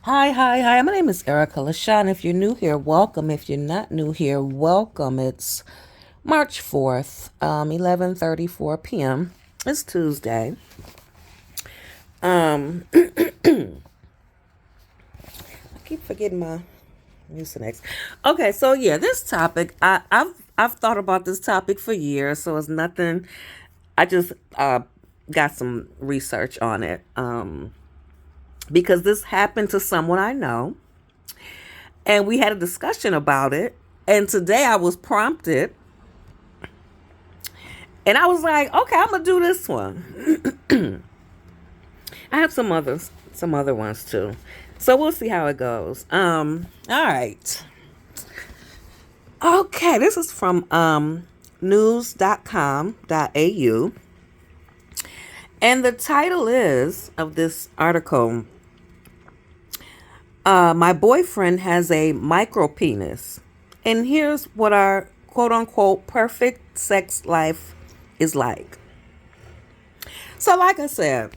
Hi. My name is Erica LaShawn. If you're new here, welcome. If you're not new here, welcome. It's March 4th, 11:34 p.m. It's Tuesday. I keep forgetting my Mucinex. Okay, so yeah, this topic, I've thought about this topic for years, so it's nothing. I just got some research on it because this happened to someone I know, and we had a discussion about it. And today I was prompted, and I was like, okay, I'm gonna do this one. I have some other ones too. So we'll see how it goes. All right. Okay, this is from news.com.au. And the title is of this article, My Boyfriend Has a Micro Penis. And here's what our quote unquote perfect sex life is like. So, like I said,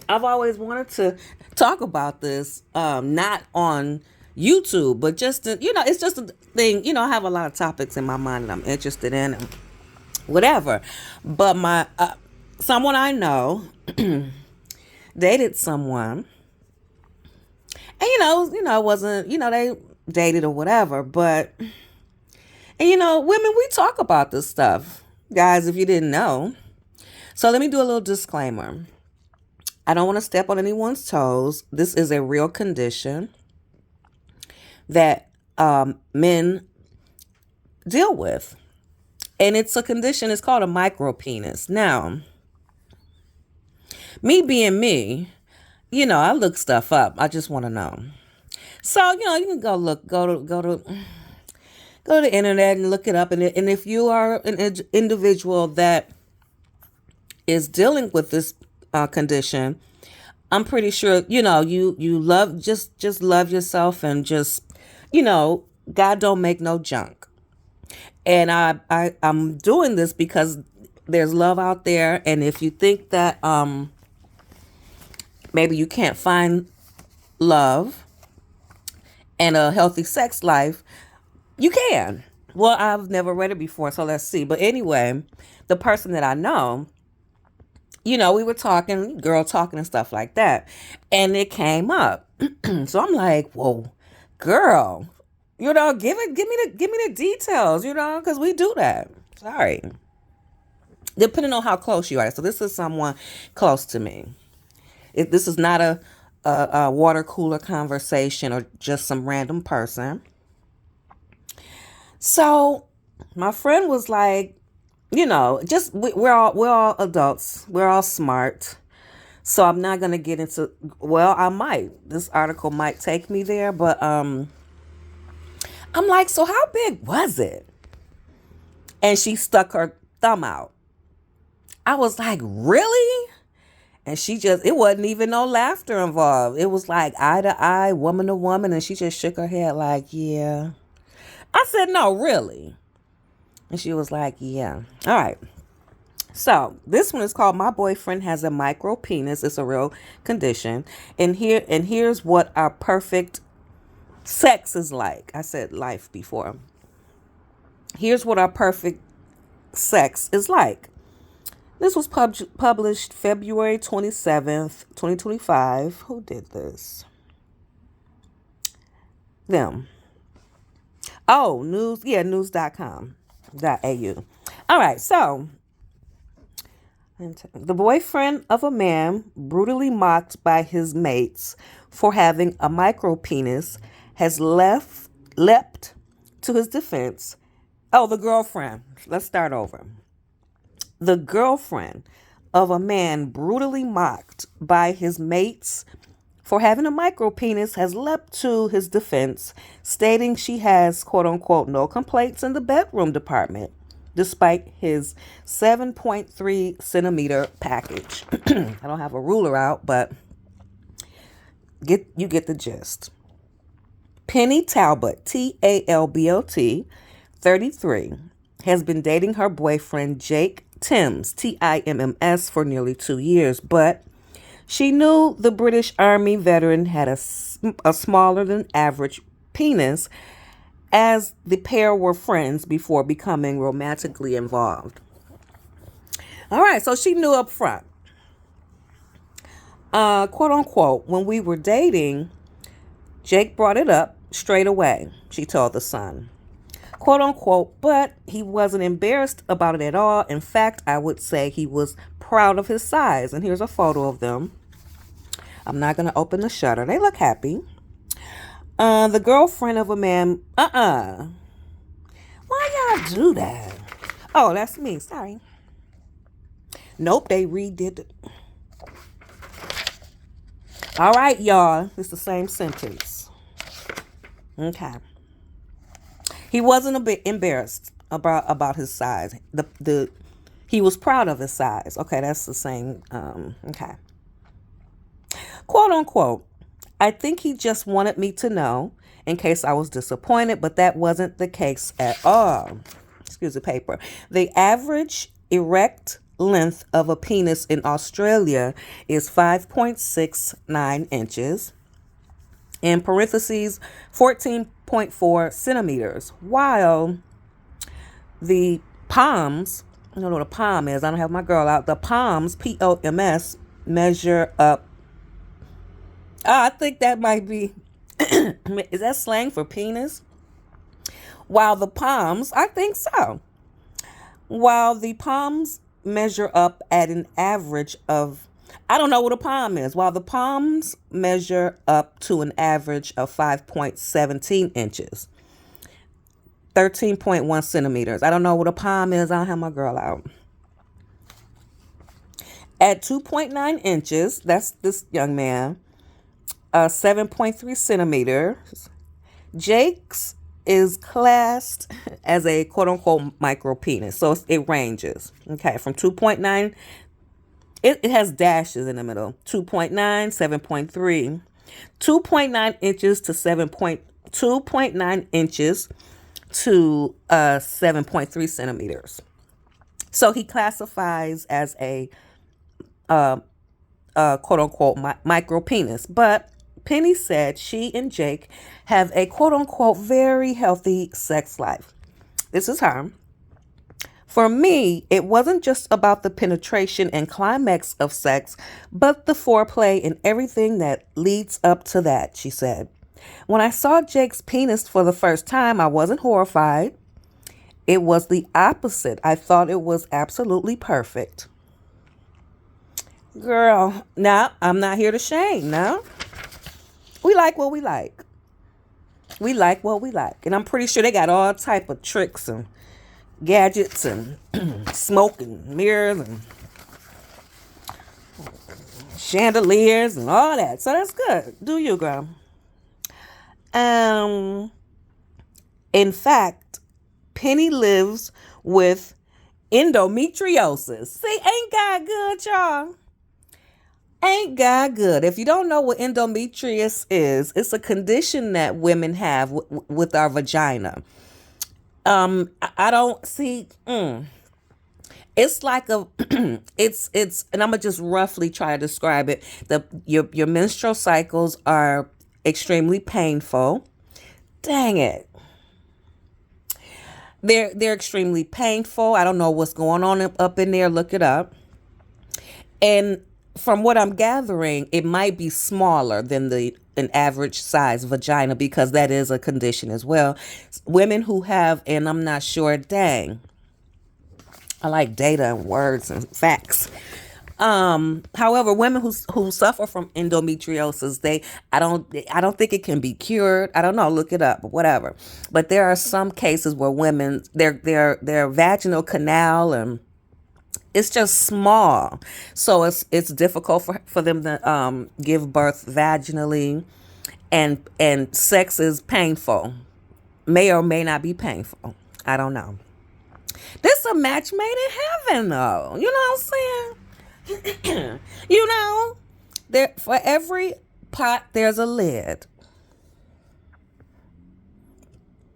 I've always wanted to talk about this, not on YouTube, but just it's just a thing. I have a lot of topics in my mind that I'm interested in, and whatever. But my someone I know dated someone, and it wasn't they dated or whatever, but women, we talk about this stuff, guys. If you didn't know, so let me do a little disclaimer. I don't want to step on anyone's toes. This is a real condition that men deal with. And it's a condition, it's called a micro penis. Now, me being me, I look stuff up. I just want to know. So, you can go to the internet and look it up. And if you are an individual that is dealing with this condition, I'm pretty sure you love just love yourself, and just God don't make no junk. And I'm doing this because there's love out there, and if you think that maybe you can't find love and a healthy sex life, you can. Well, I've never read it before, so let's see. But anyway, the person that I know, we were talking, girl talking and stuff like that. And it came up. So I'm like, whoa, girl, give me the details, because we do that. Sorry. Depending on how close you are. So this is someone close to me. This is not a water cooler conversation or just some random person. So my friend was like, just we're all adults. We're all smart. So I'm not gonna get into. Well, I might. This article might take me there, but I'm like, so how big was it? And she stuck her thumb out. I was like, really? And it wasn't even no laughter involved. It was like eye to eye, woman to woman, and she just shook her head like, yeah. I said, no, really. And she was like, yeah. All right. So this one is called My Boyfriend Has a Micro Penis. It's a real condition. And here's what our perfect sex is like. I said life before. Here's what our perfect sex is like. This was published February 27th, 2025. Who did this? Them. Oh, news.com.au. All right, so the boyfriend of a man brutally mocked by his mates for having a micro penis has leapt to his defense. Oh, the girlfriend. Let's start over. The girlfriend of a man brutally mocked by his mates for having a micro penis has leapt to his defense, stating she has, quote unquote, no complaints in the bedroom department, despite his 7.3 centimeter package. I don't have a ruler out, but you get the gist. Penny Talbot, Talbot, 33, has been dating her boyfriend Jake Timms, Timms, for nearly 2 years, but She knew the British Army veteran had a smaller than average penis, as the pair were friends before becoming romantically involved. All right, so she knew up front. Quote unquote, when we were dating, Jake brought it up straight away, she told The Sun. Quote unquote, but he wasn't embarrassed about it at all. In fact, I would say he was proud of his size. And here's a photo of them. I'm not going to open the shutter. They look happy. The girlfriend of a man. Why y'all do that? Oh, that's me. Sorry. Nope, they redid it. All right, y'all. It's the same sentence. Okay. He wasn't a bit embarrassed about his size. He was proud of his size. Okay, that's the same. Okay. Quote unquote. I think he just wanted me to know in case I was disappointed, but that wasn't the case at all. Excuse the paper. The average erect length of a penis in Australia is 5.69 inches. In parentheses, 14.4 centimeters, while the palms, I don't know what a palm is, I don't have my girl out, the palms, POMS, measure up, I think that might be, is that slang for penis? While the palms, I think so, while the palms measure up at an average of, I don't know what a palm is. While the palms measure up to an average of 5.17 inches, 13.1 centimeters. I don't know what a palm is. I don't have my girl out. At 2.9 inches, that's this young man, 7.3 centimeters. Jake's is classed as a quote-unquote micro penis. So it ranges, okay, from 2.9. It has dashes in the middle. 2.9, 7.3, 2.9 inches to 2.9 inches to 7.3 centimeters. So he classifies as a quote unquote micro penis. But Penny said she and Jake have a quote unquote very healthy sex life. This is her. For me, it wasn't just about the penetration and climax of sex, but the foreplay and everything that leads up to that, she said. When I saw Jake's penis for the first time, I wasn't horrified. It was the opposite. I thought it was absolutely perfect. Girl, now I'm not here to shame, no. We like what we like. We like what we like. And I'm pretty sure they got all type of tricks and gadgets and smoke and mirrors and chandeliers and all that. So that's good. Do you, girl? In fact, Penny lives with endometriosis. See, ain't God good, y'all? Ain't God good? If you don't know what endometriosis is, it's a condition that women have with our vagina. I don't see. It's like a, it's, and I'm gonna just roughly try to describe it. Your menstrual cycles are extremely painful. Dang it. They're extremely painful. I don't know what's going on up in there. Look it up. And from what I'm gathering, it might be smaller than an average size vagina, because that is a condition as well. Women who have, and I'm not sure, dang, I like data and words and facts. However, women who suffer from endometriosis, I don't think it can be cured. I don't know, look it up, whatever. But there are some cases where women, their vaginal canal and it's just small, so it's difficult for them to give birth vaginally, and sex is painful, may or may not be painful. I don't know. This is a match made in heaven, though. You know what I'm saying? You know, there, for every pot there's a lid.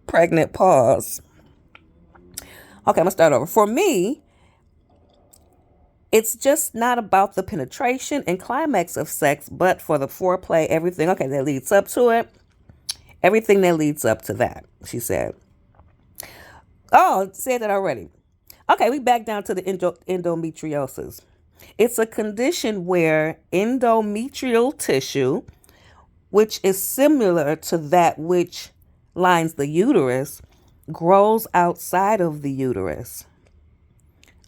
Pregnant pause. Okay, I'm gonna start over. For me, It's just not about the penetration and climax of sex, but for the foreplay, everything, okay, that leads up to it, everything that leads up to that, she said. Oh, said that already. Okay, we back down to the endometriosis. It's a condition where endometrial tissue, which is similar to that which lines the uterus, grows outside of the uterus,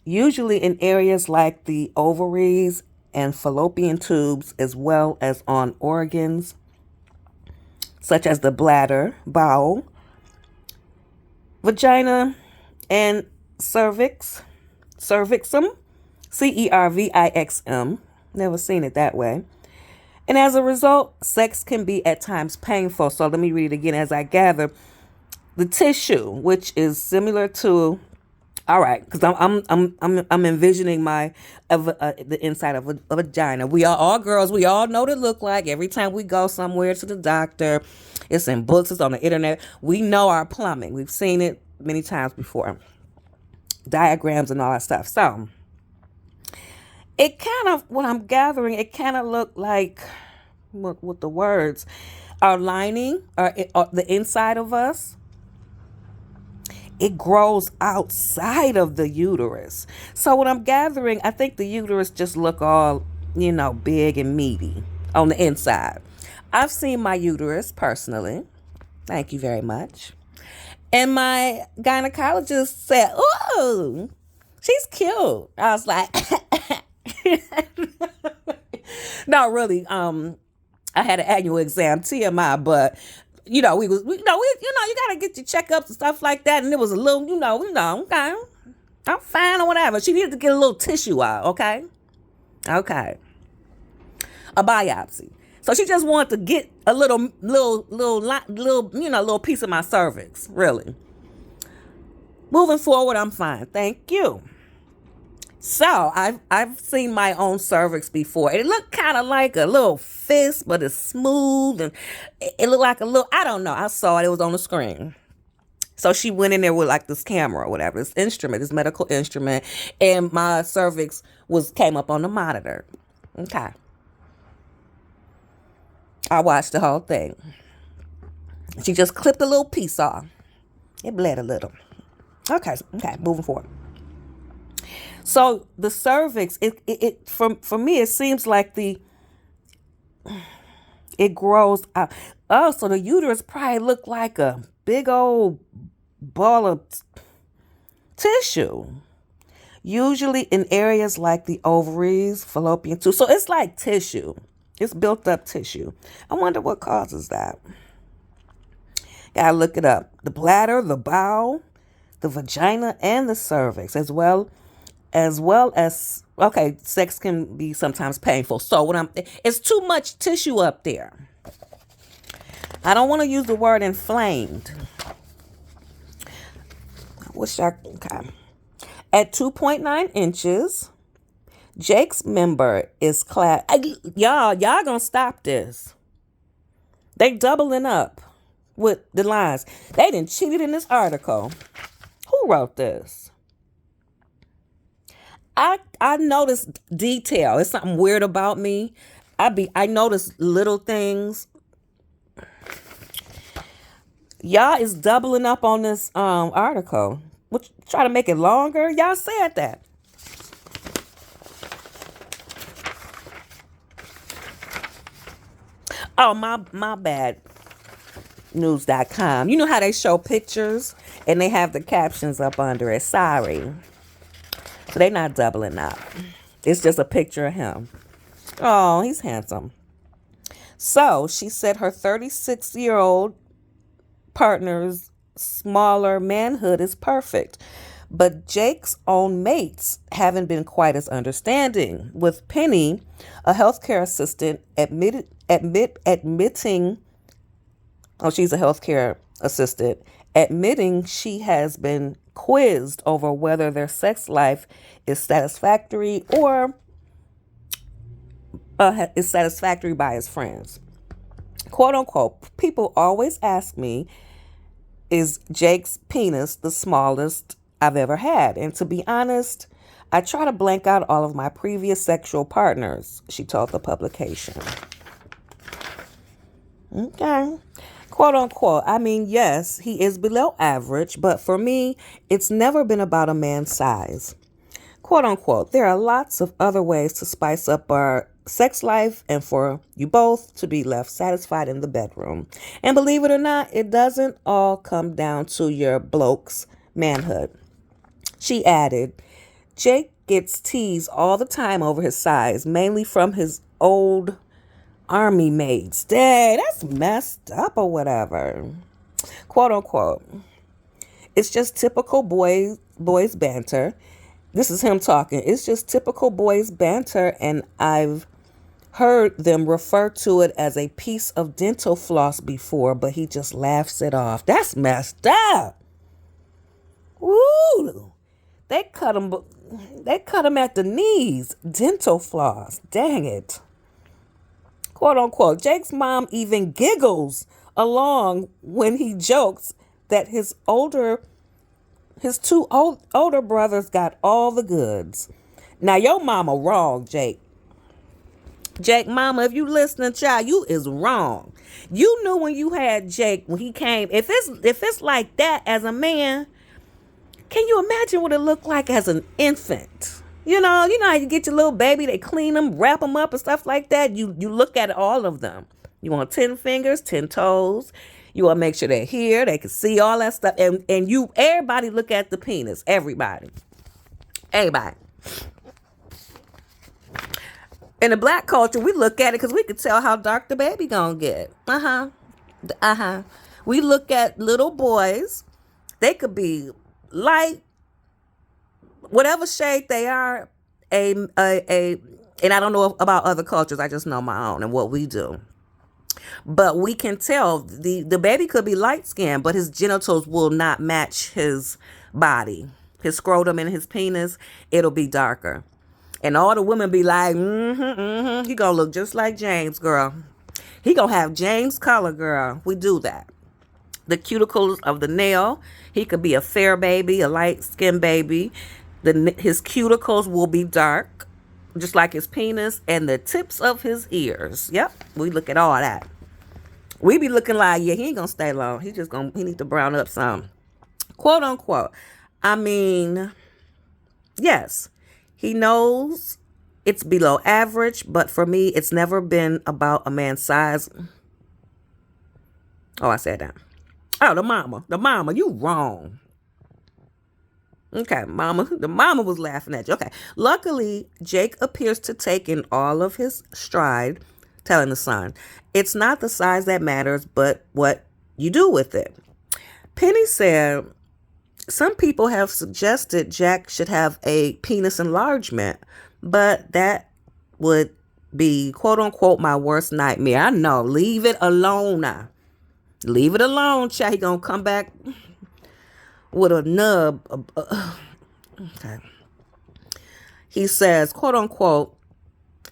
usually in areas like the ovaries and fallopian tubes, as well as on organs such as the bladder, bowel, vagina, and cervixum, cervixm. Never seen it that way. And as a result, sex can be at times painful. So let me read it again as I gather. The tissue, which is similar to, all right, because I'm envisioning the inside of a vagina. We are all girls. We all know what it look like. Every time we go somewhere to the doctor, it's in books, it's on the internet. We know our plumbing. We've seen it many times before. Diagrams and all that stuff. So it kind of, what I'm gathering, it kind of looked like, with the words, our lining, or the inside of us, it grows outside of the uterus. So what I'm gathering, I think the uterus just look all, big and meaty on the inside. I've seen my uterus personally. Thank you very much. And my gynecologist said, "Ooh, she's cute." I was like, not really. I had an annual exam, TMI, but you gotta get your checkups and stuff like that. And it was a little, okay, I'm fine or whatever. She needed to get a little tissue out, okay, a biopsy. So she just wanted to get a little piece of my cervix. Really. Moving forward, I'm fine. Thank you. So I've seen my own cervix before. It looked kind of like a little fist, but it's smooth, and it looked like a little, I don't know. I saw it. It was on the screen. So she went in there with like this camera or whatever, this instrument, this medical instrument, and my cervix came up on the monitor. Okay. I watched the whole thing. She just clipped a little piece off. It bled a little. Okay, moving forward. So the cervix, it for me, it seems like it grows out. Oh, so the uterus probably looked like a big old ball of tissue. Usually in areas like the ovaries, fallopian tubes. So it's like tissue. It's built up tissue. I wonder what causes that. Gotta look it up. The bladder, the bowel, the vagina, and the cervix, as well as okay, sex can be sometimes painful. So it's too much tissue up there. I don't want to use the word inflamed. Okay. At 2.9 inches, Jake's member is clad. Y'all gonna stop this. They doubling up with the lines. They didn't cheated in this article. Who wrote this? I noticed detail. It's something weird about me. I notice little things. Y'all is doubling up on this article. Try to make it longer. Y'all said that. Oh, my bad. News.com. You know how they show pictures and they have the captions up under it. Sorry. So they're not doubling up. It's just a picture of him. Oh, he's handsome. So she said her 36-year-old partner's smaller manhood is perfect. But Jake's own mates haven't been quite as understanding, with Penny, a healthcare assistant, admitting, she's a healthcare assistant, admitting she has been quizzed over whether their sex life is satisfactory or is satisfactory by his friends. Quote unquote, people always ask me, is Jake's penis the smallest I've ever had? And to be honest, I try to blank out all of my previous sexual partners, she told the publication. Okay. Quote unquote. I mean, yes, he is below average, but for me, it's never been about a man's size. Quote unquote. There are lots of other ways to spice up our sex life and for you both to be left satisfied in the bedroom. And believe it or not, it doesn't all come down to your bloke's manhood. She added, Jake gets teased all the time over his size, mainly from his old army mates. Dang, that's messed up or whatever. Quote unquote. It's just typical boys banter. This is him talking. It's just typical boys banter, and I've heard them refer to it as a piece of dental floss before, but he just laughs it off. That's messed up. Woo! They cut him at the knees. Dental floss. Dang it. Quote unquote. Jake's mom even giggles along when he jokes that his two older brothers got all the goods. Now your mama wrong, Jake. Jake mama, if you listening, child, you is wrong. You knew when you had Jake when he came. If it's like that as a man, can you imagine what it looked like as an infant? You know how you get your little baby, they clean them, wrap them up and stuff like that. You look at all of them. You want 10 fingers, 10 toes. You want to make sure they're here, they can see all that stuff. And everybody look at the penis. Everybody. In the black culture, we look at it because we can tell how dark the baby gonna get. We look at little boys. They could be light, whatever shade they are, and I don't know about other cultures. I just know my own and what we do. But we can tell the baby could be light skinned, but his genitals will not match his body. His scrotum and his penis, it'll be darker. And all the women be like, he gonna look just like James, girl. He gonna have James color, girl. We do that. The cuticles of the nail, he could be a fair baby, a light skinned baby. His cuticles will be dark, just like his penis, and the tips of his ears. Yep, we look at all that. We be looking like, yeah, he ain't gonna stay long. He need to brown up some. Quote unquote. I mean, yes, he knows it's below average, but for me, it's never been about a man's size. Oh, I said that. Oh, the mama, you wrong. Okay, the mama was laughing at you. Okay, luckily, Jake appears to take in all of his stride, telling the son, it's not the size that matters, but what you do with it. Penny said, some people have suggested Jack should have a penis enlargement, but that would be, quote unquote, my worst nightmare. I know, leave it alone now. Leave it alone, child. He gonna come back with a nub. Okay. He says, quote unquote,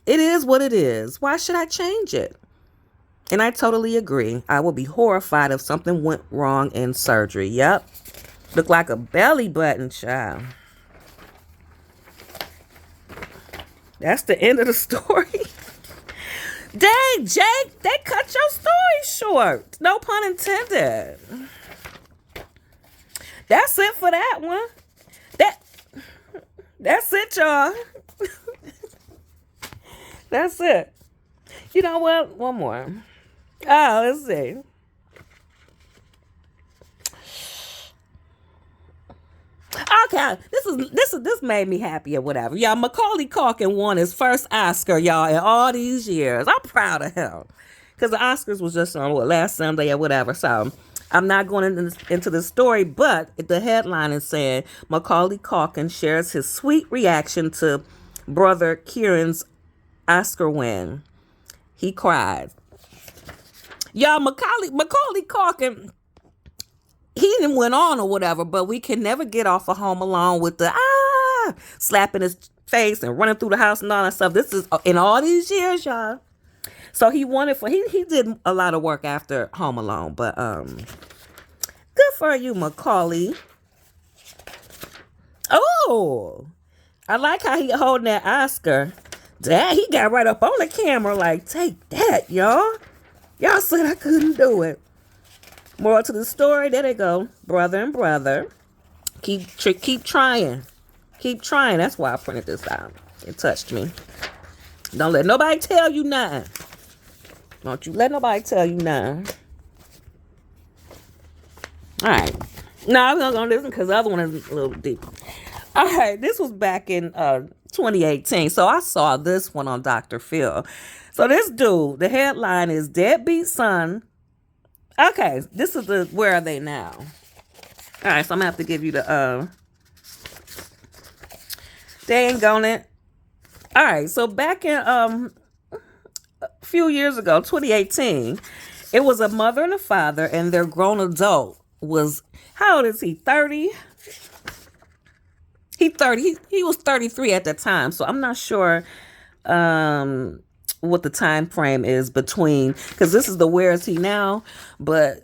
it is what it is. Why should I change it? And I totally agree. I would be horrified if something went wrong in surgery. Yep. Look like a belly button, child. That's the end of the story. Dang, Jake, they cut your story short. No pun intended. That's it for that one. That's it, y'all. That's it. You know what? One more. Oh, let's see. Okay, this made me happy or whatever. Y'all, Macaulay Culkin won his first Oscar, y'all, in all these years. I'm proud of him. Because the Oscars was just on, last Sunday or whatever. So, I'm not going into the story, but the headline is saying Macaulay Culkin shares his sweet reaction to brother Kieran's Oscar win. He cried. Y'all, Macaulay Culkin, he didn't went on or whatever, but we can never get off of Home Alone with the slapping his face and running through the house and all that stuff. This is in all these years, y'all. So he won it for he did a lot of work after Home Alone, but good for you, Macaulay. Oh, I like how he holding that Oscar. Dad, he got right up on the camera like, take that, y'all. Y'all said I couldn't do it. Moral to the story, there they go. Brother and brother. Keep trying. Keep trying. That's why I printed this out. It touched me. Don't let nobody tell you nothing. Don't you let nobody tell you nothing. All right. No, I'm not going to listen because the other one is a little deep. All right. This was back in 2018. So I saw this one on Dr. Phil. So this dude, the headline is Deadbeat Son. Okay. This is the Where Are They Now? All right. So I'm going to have to give you the dang on it. All right. So back in a few years ago, 2018, it was a mother and a father, and their grown adult was, how old is he? 30? He was 33 at the time. So I'm not sure what the time frame is between, because this is the Where Is He Now? But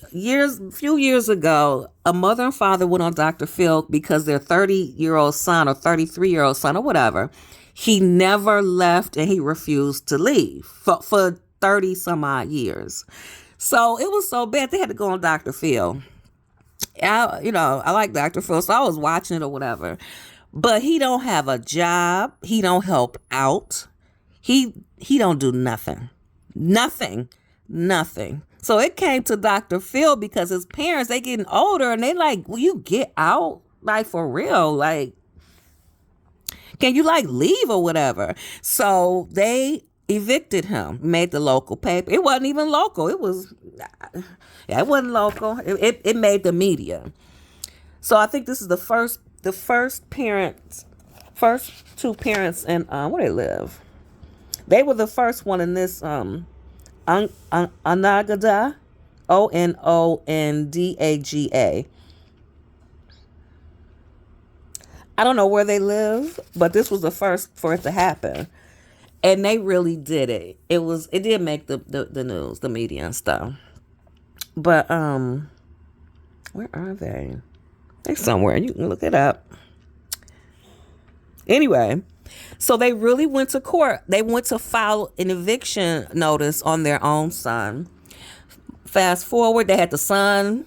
few years ago, a mother and father went on Dr. Phil because their 30-year-old son or 33-year-old son or whatever, he never left and he refused to leave for 30 some odd years. So it was so bad they had to go on Dr. Phil. I like Dr. Phil, so I was watching it or whatever. But he don't have a job. He don't help out. He don't do nothing. Nothing. So it came to Dr. Phil because his parents, they getting older and they like, will you get out? Like, for real? Like, can you like leave or whatever? So they evicted him, made the local paper. It wasn't even local. It wasn't local. It made the media. So I think this is the first two parents in where they live. They were the first one in this Onondaga, Onondaga. I don't know where they live, but this was the first for it to happen. And they really did it. It did make the news, the media and stuff. But where are they? They're somewhere. You can look it up. Anyway, so they really went to court. They went to file an eviction notice on their own son. Fast forward, they had the son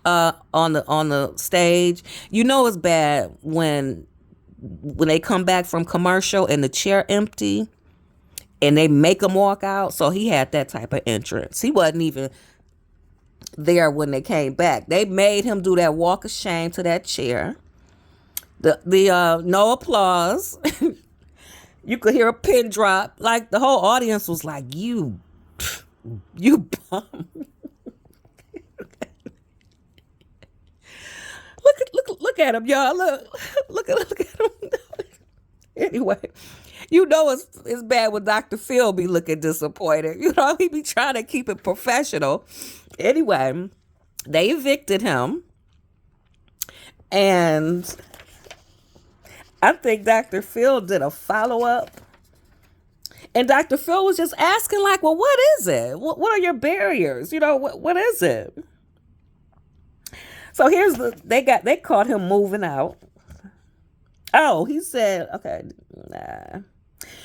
on the stage. You know it's bad when they come back from commercial and the chair empty and they make him walk out. So he had that type of entrance. He wasn't even there when they came back. They made him do that walk of shame to that chair. The no applause. You could hear a pin drop. Like the whole audience was like, you bum. Look at him, y'all. Look at him. Anyway, it's bad when Dr. Phil be looking disappointed. He be trying to keep it professional. Anyway, they evicted him. And I think Dr. Phil did a follow-up. And Dr. Phil was just asking, like, well, what is it? What are your barriers? What is it? So they caught him moving out. Oh, he said, okay, nah.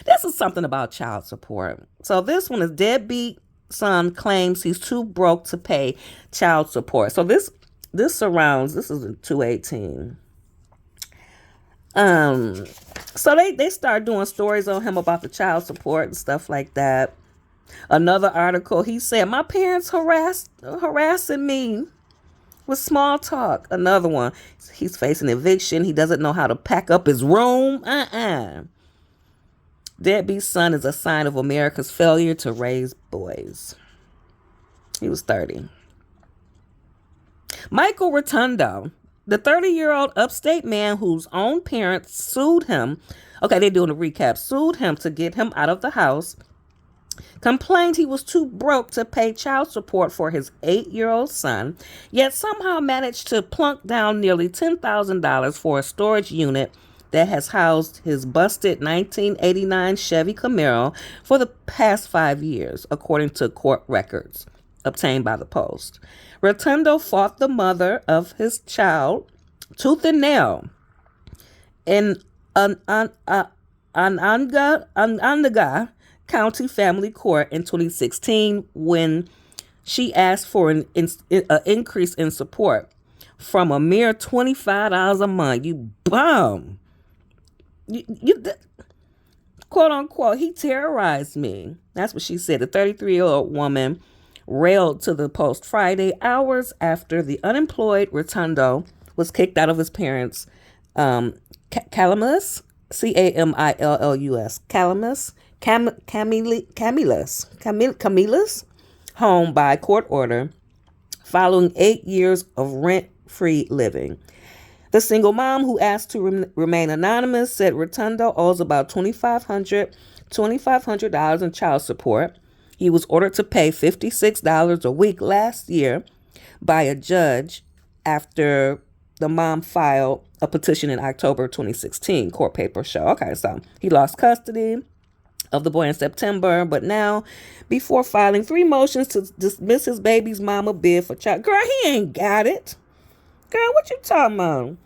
This is something about child support. So this one is deadbeat son claims he's too broke to pay child support. So this is in 2018. So they start doing stories on him about the child support and stuff like that. Another article, he said, my parents harassing me with small talk. Another one, he's facing eviction. He doesn't know how to pack up his room. Deadbeat son is a sign of America's failure to raise boys. He was 30. Michael Rotundo, the 30-year-old upstate man whose own parents sued him. Okay, they're doing a recap. Sued him to get him out of the house. Complained he was too broke to pay child support for his 8-year-old son, yet somehow managed to plunk down nearly $10,000 for a storage unit that has housed his busted 1989 Chevy Camaro for the past 5 years, according to court records obtained by the Post. Rotundo fought the mother of his child tooth and nail in Onondaga County Family Court in 2016 when she asked for an increase in support from a mere $25 a month. You bum. You quote unquote, he terrorized me. That's what she said. The 33-year-old woman railed to the Post Friday, hours after the unemployed Rotundo was kicked out of his parents' Calamus, Camillus, Camillus home by court order following 8 years of rent-free living. The single mom, who asked to remain anonymous, said Rotundo owes about $2,500 in child support. He was ordered to pay $56 a week last year by a judge after the mom filed a petition in October 2016. Court papers show. Okay, so he lost custody of the boy in September, but now, before filing 3 motions to dismiss his baby's mama bid for child, girl, he ain't got it. Girl, what you talking about?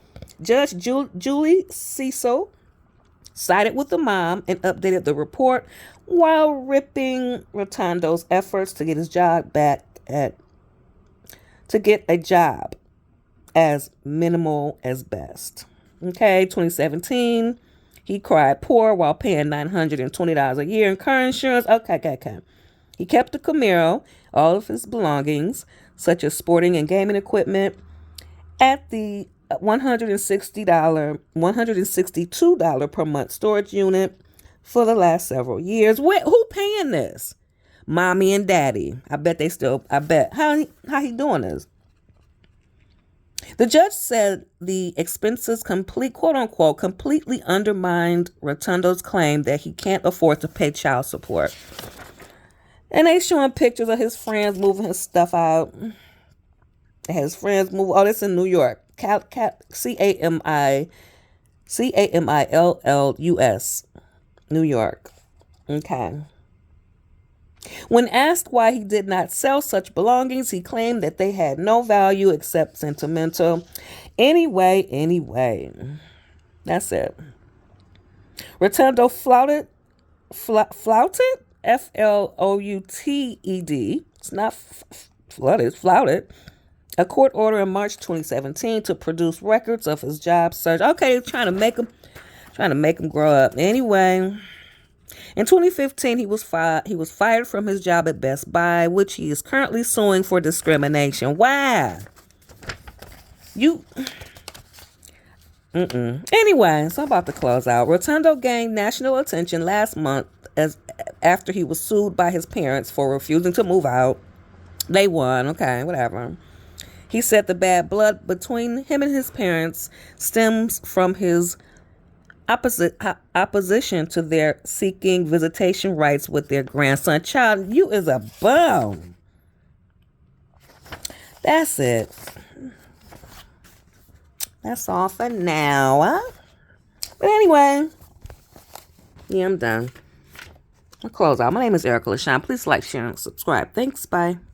Judge Julie Cecil sided with the mom and updated the report while ripping Rotundo's efforts to get his job back to get a job as minimal as best. Okay, 2017, he cried poor while paying $920 a year in car insurance. Okay. He kept the Camaro, all of his belongings, such as sporting and gaming equipment, at the $162 per month storage unit for the last several years. Who paying this? Mommy and daddy. I bet. How he doing this? The judge said the expenses quote unquote, completely undermined Rotundo's claim that he can't afford to pay child support. And they showing pictures of his friends moving his stuff out. His friends move. Oh, this in New York. Camillus, New York. Okay. When asked why he did not sell such belongings, he claimed that they had no value except sentimental. Anyway. That's it. Rotundo flouted, flouted? Flouted. It's not flooded, flouted. A court order in March 2017 to produce records of his job search. Okay, trying to make him grow up. Anyway, in 2015, he was fired from his job at Best Buy, which he is currently suing for discrimination. Why? Anyway, so I'm about to close out. Rotundo gained national attention last month after he was sued by his parents for refusing to move out. They won. Okay, whatever. He said the bad blood between him and his parents stems from his opposition to their seeking visitation rights with their grandson. Child, you is a bum. That's it. That's all for now. Huh? But anyway, yeah, I'm done. I'll close out. My name is Erica LaShawn. Please like, share, and subscribe. Thanks. Bye.